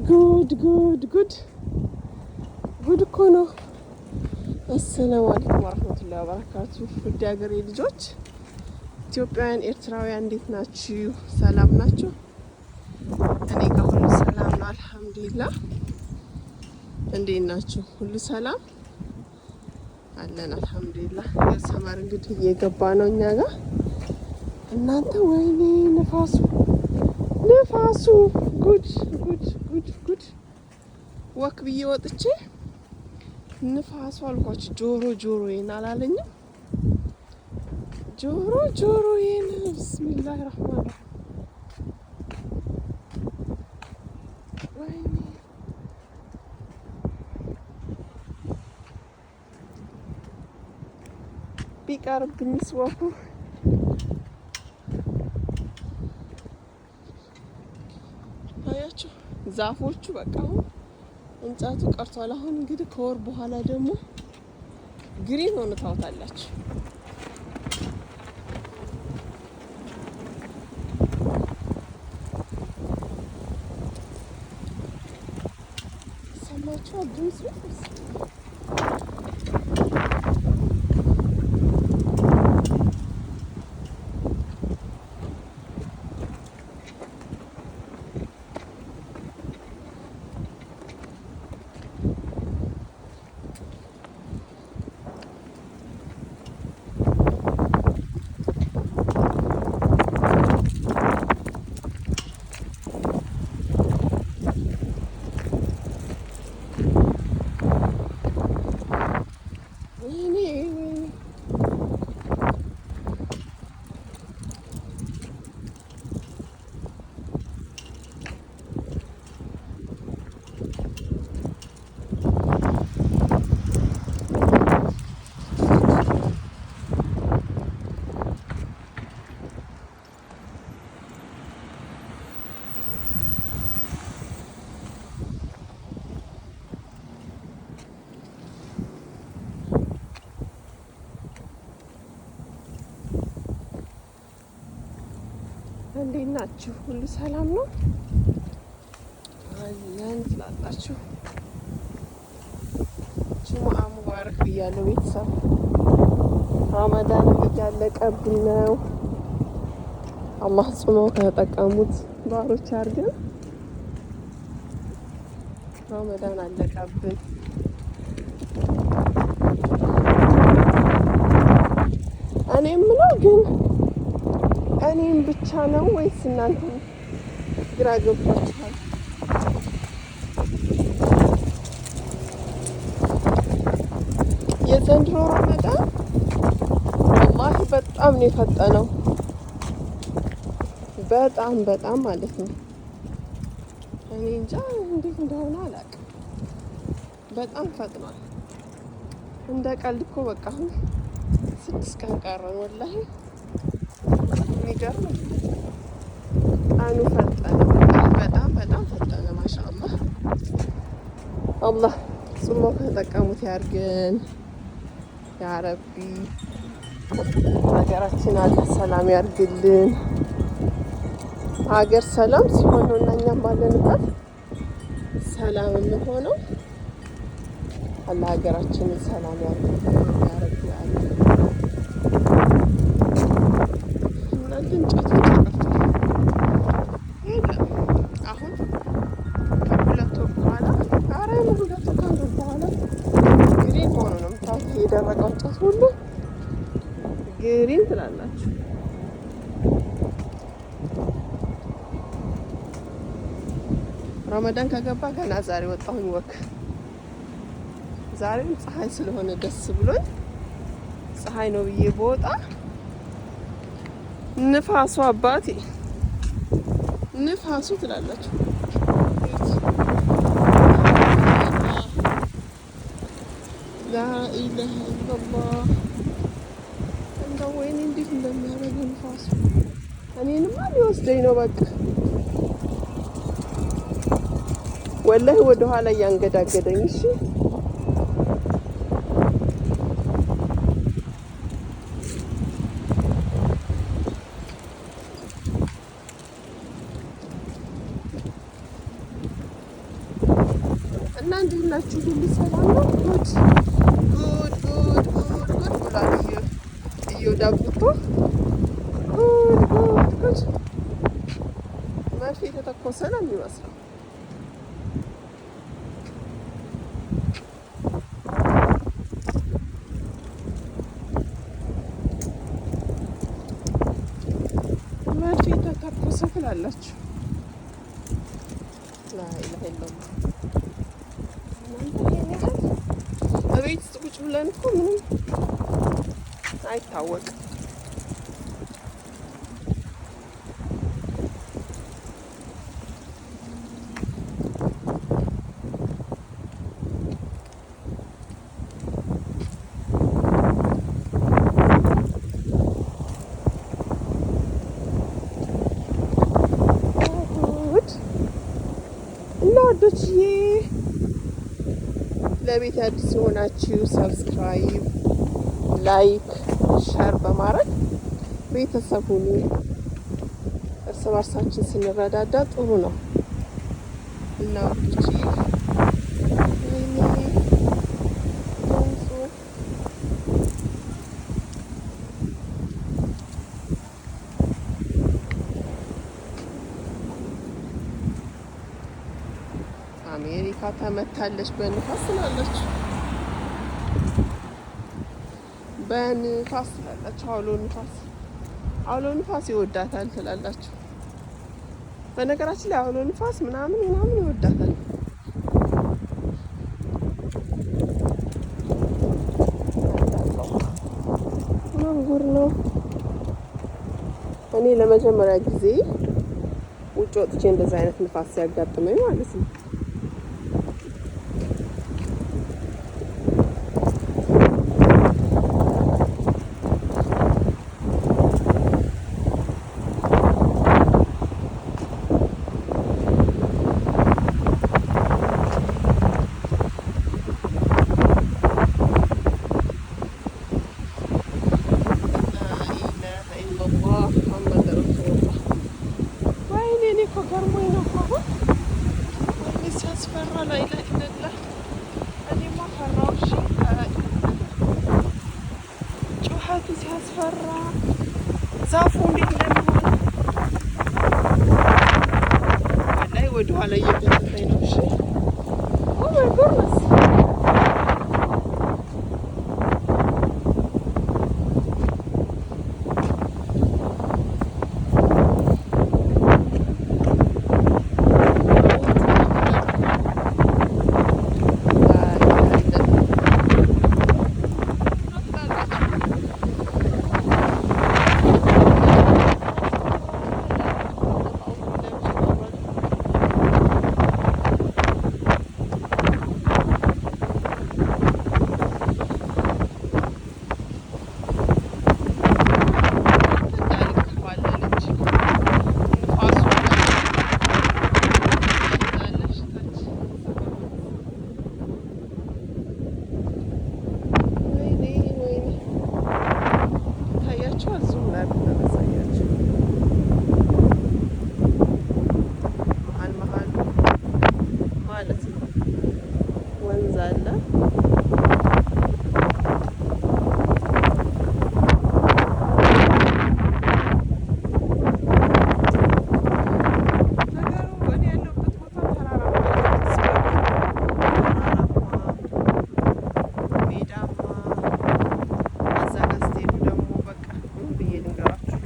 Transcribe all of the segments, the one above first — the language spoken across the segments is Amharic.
ጉድ እኮ ነው። አሰላሙ አለይኩም ወራህመቱላሂ ወበረካቱ። ውድ ሀገሬ ልጆች ኢትዮጵያውያን፣ ኤርትራውያን እንዴት ናችሁ? ሰላም ናችሁ? እኔ ጋር ሁሉ ሰላም ነው አልሐምዱሊላህ። እንዴት ናችሁ? ሁሉ ሰላም አለን አልሐምዱሊላህ። የሰመር እንግዲህ እየገባ ነው እኛ ጋር። እናንተ ወይኔ ንፋሱ ጉድ ወክ ብዬ ወጥቼ ንፋሱ አልኳችሁ ጆሮዬን አላለኝም። ጆሮዬን ብስሚላህ ረህማን ወይኔ ቢቀርብኝስ ወኩ። አያችሁ ዛፎቹ በቃ አሁን እንጨቱ ቀርቷል። አሁን እንግዲህ ከወር በኋላ ደግሞ ግሪን ሆኖ ታውታላችሁ። ሰማችሁ ድምፁ? እንዴት ናችሁ? ሁሉ ሰላም ነው? አለን ትላላችሁ። ጁምአ ሙባረክ ብያለሁ ቤተሰብ። ረመዳን እያለቀብን ነው። አላህ ጾመው ከተጠቀሙት ባሮች አድርገን። ረመዳን አለቀብን። እኔ የምለው ግን እኔም ብቻ ነው ወይስ እናንተ ግራ ገብቷችኋል? የዘንድሮ ረመዳን ወላሂ በጣም ነው የፈጠነው። በጣም ማለት ነው። እኔ እንጃ እንዴት እንደሆነ አላውቅም። በጣም ፈጥኗል። እንደ ቀልድ እኮ በቃ አሁን 6 ቀን ቀረን ወላሂ። የሚገርም ቀኑ ፈጠነ። በጣም ፈጠነ። ማሻአላህ አላህ ጾሞ ከተጠቀሙት ያርገን ያ ረቢ። ሀገራችን አላህ ሰላም ያርግልን። ሀገር ሰላም ሲሆን ነው እና እኛም ባለንበት ሰላም የምንሆነው። አላህ ሀገራችንን ሰላም ያርግልን ያ ረቢ። እንጨት ቀርቷል። የለም አሁን ከሁለት ወር በኋላ ሁለት ወር በኋላ ግሪን ሆኖ ነው የምታዩት። የደረቀው እንጨት ሁሉ ግሪን ትላላችሁ። ረመዳን ከገባ ገና ዛሬ ወጣሁኝ ወክ። ዛሬም ፀሐይ ስለሆነ ደስ ብሎኝ ፀሐይ ነው ብዬ በወጣ ንፋሱ አባቴ ንፋሱ ትላላችሁ። ላኢላሀ ኢለላህ። እንደው ወይኔ እንዴት እንደሚያደርግ ንፋሱ። እኔንማ ሊወስደኝ ነው በቃ ወላሂ ወደ ኋላ እያንገዳገደኝ። እሺ ሁላችሁ ሁሉ ሰላም ነው? ጉድ ጉድ ጉድ ጉድ ጉድ ብሏል እየወዳቡቶ ጉድ ጉድ ጉድ መርፌ የተተኮሰ ነው የሚመስለው። መርፌ የተተኮሰ ትላላችሁ። ላኢላሀ ኢለላህ እቤት ውስጥ ቁጭ ብለን እኮ ምንም አይታወቅም። እና ወዶችዬ ለቤት አዲስ የሆናችሁ ሰብስክራይብ፣ ላይክ፣ ሸር በማድረግ ቤተሰብ ሁኑ። እርስ በርሳችን ስንረዳዳ ጥሩ ነው እና ወዶችዬ አሜሪካ ተመታለች በንፋስ ስላለችው በንፋስ ስላላችሁ አውሎ ንፋስ ይወዳታል ትላላችሁ። በነገራችን ላይ አውሎ ንፋስ ምናምን ይወዳታል። ጉር ነው። እኔ ለመጀመሪያ ጊዜ ውጭ ወጥቼ እንደዚህ አይነት ንፋስ ሲያጋጥመኝ ማለት ነው ገርሞኝ ነው አሁን ወይኔ ሲያስፈራ ላኢላሀ ኢለላህ እኔማ ፈራሁ። እሺ ጩኸቱ ሲያስፈራ ዛፉ እንዴት እንደሚሆን ላይ ወደኋላ እየገጠመኝ ነው። እሺ ኦ ማይ ጎድነስ ወንዝ አለ። ሜዳማ እዛ ጋር ስትሄዱ ደግሞ በቃ ምን ብዬ ልንገራችሁ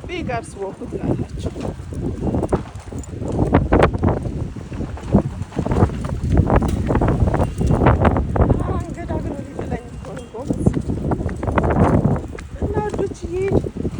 ቢገርስ ወኩ ትላላችሁ።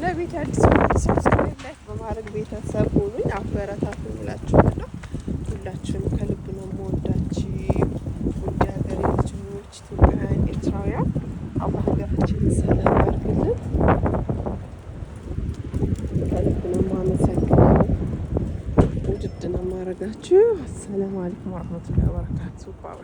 ለቤት አዲስ ሰብስክራይብ ላይክ በማድረግ ቤተሰብ ሁኑኝ፣ አበረታቱኝ እላችኋለሁ። ሁላችሁንም ከልብ ነው የምወዳችሁ። ውድ ሀገሬ ልጆች ኢትዮጵያውያን፣ ኤርትራውያን አላህ ሀገራችንን ሰላም ያድርግልን። ከልብ ነው የማመሰግነው። ውድድ ነው የማደርጋችሁ። አሰላሙ አለይኩም ወረህመቱላሂ ወበረካቱህ። ባይ